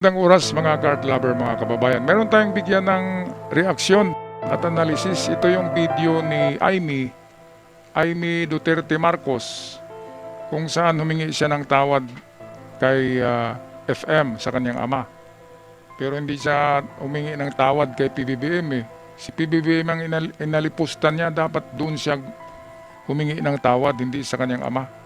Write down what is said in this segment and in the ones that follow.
Magandang oras mga card lover, mga kababayan. Meron tayong bigyan ng reaksyon at analysis. Ito yung video ni Amy Duterte Marcos, kung saan humingi siya ng tawad kay FM sa kanyang ama. Pero hindi siya humingi ng tawad kay PBBM eh. Si PBBM ang inalipustan niya, dapat doon siya humingi ng tawad, hindi sa kanyang ama.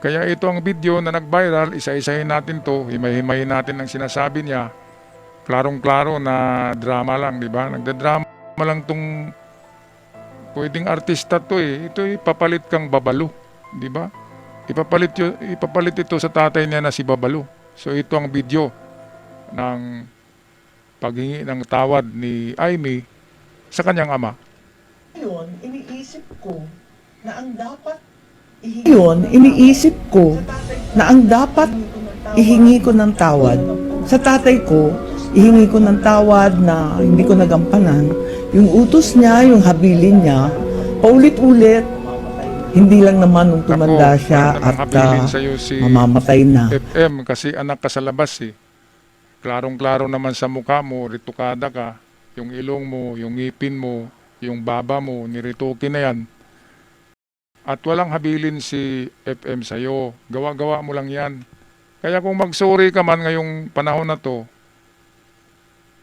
Kaya ito ang video na nag-viral, isa-isahin natin to, himay-himayin natin ang sinasabi niya. Klarong-klaro na drama lang, di ba? Nagdadrama lang tong pwedeng artista to eh. Ito ipapalit kang Babalo, di ba? Ipapalit ito sa tatay niya na si Babalo. So ito ang video ng paghingi ng tawad ni Amy sa kanyang ama. Ngayon, iniisip ko na ang dapat ihingi ko ng tawad sa tatay ko, ihingi ko ng tawad na hindi ko nagampanan. Yung utos niya, yung habilin niya, paulit-ulit, hindi lang naman nung tumanda siya at mamamatay na. FM kasi anak ka sa labas eh. Klarong-klaro naman sa mukha mo, ritukada ka, yung ilong mo, yung ngipin mo, yung baba mo, niritukin na yan. At walang habilin si FM sa'yo. Gawa-gawa mo lang yan. Kaya kung mag-sorry ka man ngayong panahon na to,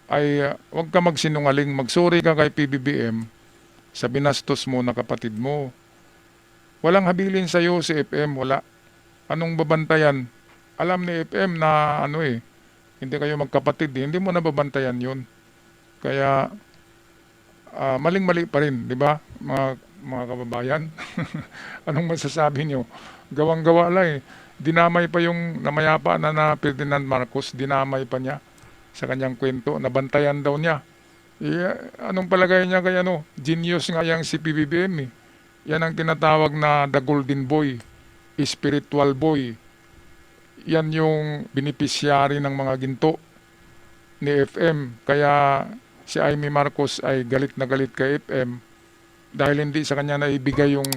ay huwag ka magsinungaling. Mag-sorry ka kay PBBM sa binastos mo na kapatid mo. Walang habilin sa'yo si FM, wala. Anong babantayan? Alam ni FM na hindi kayo magkapatid. Hindi mo na babantayan yun. Kaya maling-mali pa rin, di ba? Mga kababayan. Anong masasabi nyo? Gawang-gawa lang eh. Dinamay pa yung namayapa na Ferdinand Marcos, dinamay pa niya sa kanyang kwento. Nabantayan daw niya. Anong palagay niya kay genius nga yang si PBBM eh. Yan ang tinatawag na the golden boy, spiritual boy. Yan yung beneficiary ng mga ginto ni FM. Kaya si Amy Marcos ay galit na galit kay FM dahil hindi sa kanya naibigay yung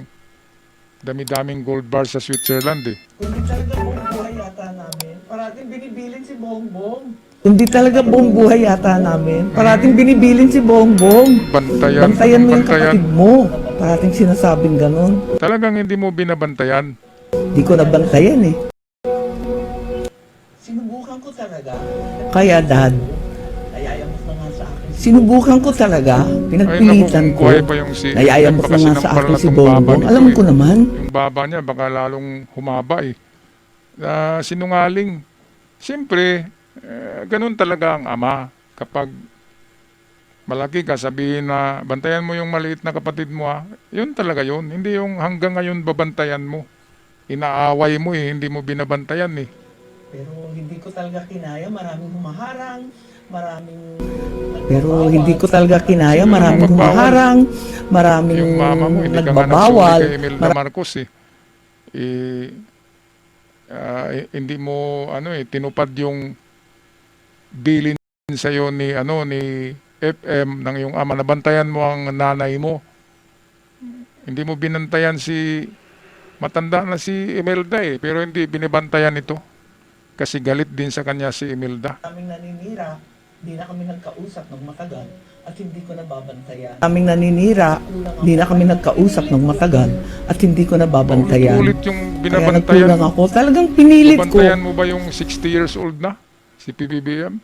dami-daming gold bar sa Switzerland eh. Kundi talaga buong buhay yata namin, parating binibilin si Bongbong. Kundi talaga buong buhay yata namin, parating binibilin si Bongbong. Bantayan mo yung kapatid mo. Parating sinasabing ganun. Talagang hindi mo binabantayan. Di ko nabantayan eh. Sinubukan ko talaga. Kaya dad, sinubukan ko talaga, pinagpilitan ko. Nayayamos na nga sa akin si Bongbong. Alam ko naman. Yung baba niya baka lalong humaba eh. Sinungaling. Siyempre, ganun talaga ang ama. Kapag malaki ka, sabihin na bantayan mo yung maliit na kapatid mo yun talaga yun. Hindi yung hanggang ngayon babantayan mo. Inaaway mo eh, hindi mo binabantayan eh. Pero hindi ko talaga kinaya, maraming humaharang, maraming yung mama mo, hindi nagbabawal. Ka nga nagsorry kay Imelda Marcos eh. Hindi mo tinupad yung bilin sa'yo ni FM ng yung ama. Nabantayan mo ang nanay mo. Hindi mo binantayan matanda na si Imelda eh, pero hindi binibantayan ito. Kasi galit din sa kanya si Imelda. Kaming naninira, hindi na kami nagkausap ng matagal at hindi ko nababantayan. At hindi ko nababantayan. Ulit yung binabantayan. Kaya nagkulang ako. Talagang pinilit ko. Bantayan mo ba yung 60 years old na si PBBM?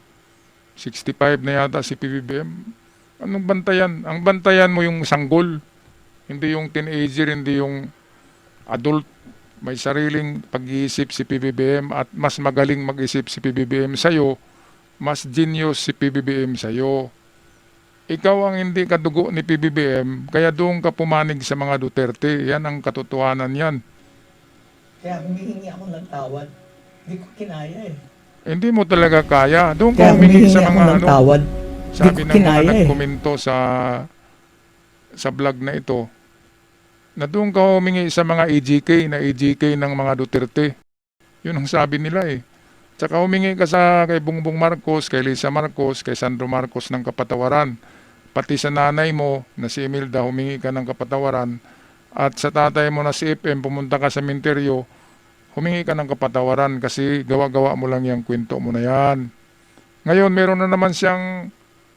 65 na yata si PBBM. Anong bantayan? Ang bantayan mo yung sanggol. Hindi yung teenager, hindi yung adult. May sariling pag-iisip si PBBM at mas magaling mag-isip si PBBM sa'yo, mas genius si PBBM sa'yo. Ikaw ang hindi kadugo ni PBBM, kaya doon ka pumanig sa mga Duterte. Yan ang katotohanan yan. Kaya humihingi ako ng tawad. Hindi ko kinaya eh. Hindi mo talaga kaya. Doon ka humingi sa mga tawad. Sabi ng mga nagkomento sa vlog na ito, na doon ka humingi sa mga EJK ng mga Duterte. Yun ang sabi nila eh. Tsaka humingi ka kay Bongbong Marcos, kay Lisa Marcos, kay Sandro Marcos ng kapatawaran. Pati sa nanay mo na si Imelda, humingi ka ng kapatawaran. At sa tatay mo na si FM, pumunta ka sa sementeryo, humingi ka ng kapatawaran kasi gawa-gawa mo lang yung kwento mo na yan. Ngayon, meron na naman siyang,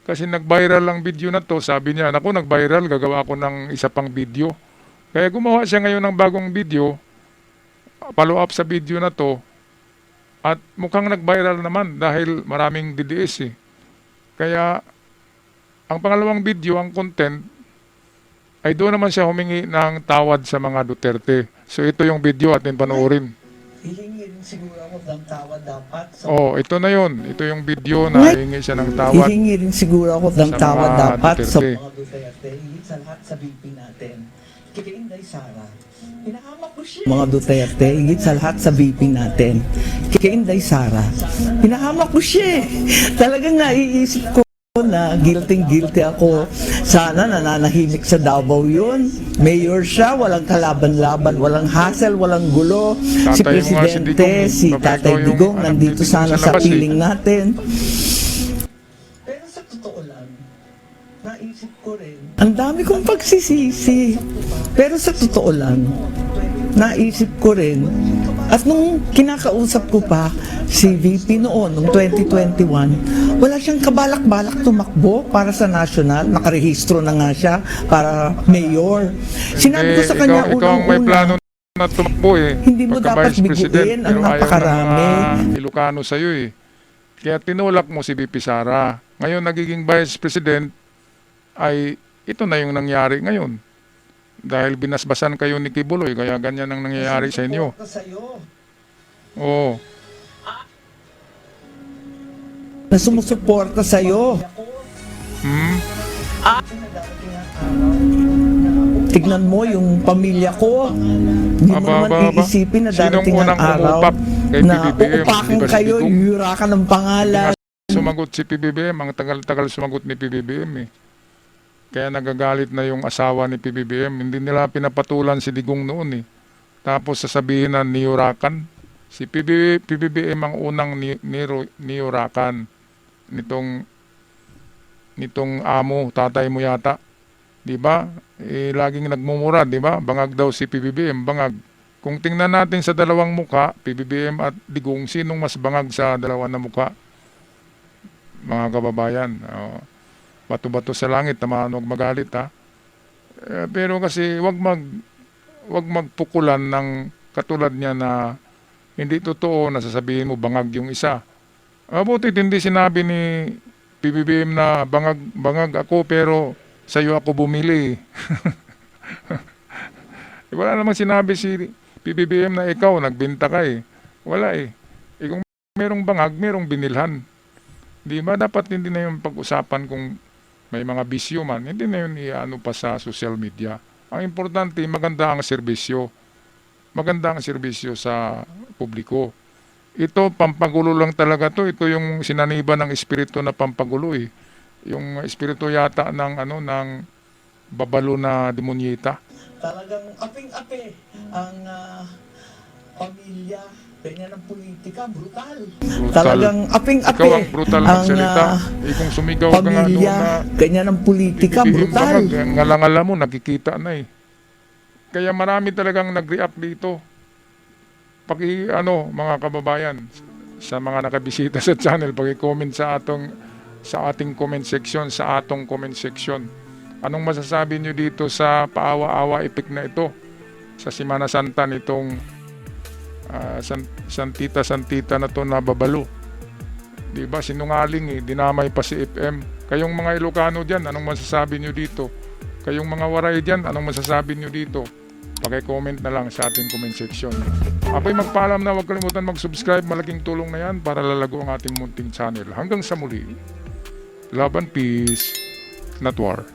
kasi nag-viral ang video na to, sabi niya, naku, nag-viral, gagawa ako ng isa pang video. Kaya gumawa siya ngayon ng bagong video, follow up sa video na to, at mukhang nag-viral naman dahil maraming DDS eh. Kaya, ang pangalawang video, ang content, ay doon naman siya humingi ng tawad sa mga Duterte. So ito yung video atin panoorin. Hihingi rin siguro ako ng tawad dapat. Oh, ito na yun. Ito yung video na hihingi siya ng tawad. Hihingi rin siguro ako ng Sa tawad mga dapat sa Duterte. mga Duterte. Higit sa lahat sa BP natin. Kay Inday Sara. Pinahamak ko siya. Mga Duterte, higit sa lahat sa BP natin. Kay Inday Sara. Pinahamak ko siya. Talagang naiisip ko na guilty ako. Sana nananahimik sa Davao yun. Mayor siya, walang kalaban-laban, walang hassle, walang gulo. Si Tatay mo nga si Presidente, Digong, si babay Tatay ko yung Digong, anak nandito ni Digong sana sa sa labas, eh. piling natin. Pero sa totoo lang, naisip ko rin, ang dami kong pagsisisi. Pero sa totoo lang, naisip ko rin, at nung kinakausap ko pa si VP noon, noong 2021, wala siyang kabalak-balak tumakbo para sa national. Nakarehistro na nga siya para mayor. Sinabi ko sa kanya ikaw ang may plano unang-una, na tumakbo eh. Hindi mo Pagka dapat Vice President, biguin ang pero ayaw ng napakarami. mga Ilocano sa'yo eh. Kaya tinulak mo si VP Sara. Ngayon nagiging Vice President ay ito na yung nangyari ngayon. Dahil binasbasan kayo ni Kibuloy, kaya ganyan ang nangyayari sa inyo. Oo. Na sumusuporta sa'yo. Hmm? Tignan mo yung pamilya ko. Hindi mo naman iisipin na Sinong darating ang unang araw umupap kay na PBBM? uupakan Di ba si kayo, Digong? yurakan ng pangalan. Sumagot si PBBM, ang tagal-tagal sumagot ni PBBM eh. Kaya nagagalit na yung asawa ni PBBM. Hindi nila pinapatulan si Digong noon eh. Tapos sasabihin na niyurakan. Si PBBM ang unang niyurakan nitong amo, tatay mo yata. 'Di ba? Eh, laging nagmumura, 'di ba? Bangag daw si PBBM, bangag. Kung tingnan natin sa dalawang mukha, PBBM at Digong, sinong mas bangag sa dalawa na mukha? Mga kababayan, bato-bato sa langit, tamaan, huwag magalit ha. Pero kasi wag magpukulan ng katulad niya na hindi totoo na sasabihin mo bangag yung isa. Mabuti hindi sinabi ni PBBM na bangag ako pero sa'yo ako bumili. Wala namang sinabi si PBBM na ikaw nagbenta ka eh. Wala eh. Kung merong bangag, merong binilhan. Di ba dapat hindi na yung pag-usapan kung may mga bisyo man, hindi na yun iano pa sa social media. Ang importante, maganda ang serbisyo. Maganda ang serbisyo sa publiko. Ito, pampagulo lang talaga to. Ito yung sinaniba ng espiritu na pampagulo eh. Yung espiritu yata ng babalo na demonyeta. Talagang aping-api ang pamilya, ganyan ang politika, brutal. Talagang aping-api Ikaw ang brutal magsalita. Kung sumigaw ka nga doon pamilya, na ganyan ang politika, brutal. Ngala-ngala mo, nakikita na eh. Kaya marami talagang nag-react dito. Mga kababayan, sa mga nakabisita sa channel, paki-comment sa ating comment section, sa atong comment section. Anong masasabi nyo dito sa paawa-awa epic na ito? Sa Semana Santa nitong santita na to na babalo. Diba, sinungaling eh, dinamay pa si FM. Kayong mga Ilocano dyan, anong masasabi nyo dito? Kayong mga Waray dyan, anong masasabi nyo dito? Paki-comment na lang sa ating comment section. Ako'y magpaalam na, huwag kalimutan mag-subscribe. Malaking tulong na yan para lalago ang ating munting channel. Hanggang sa muli. Love and peace, not war.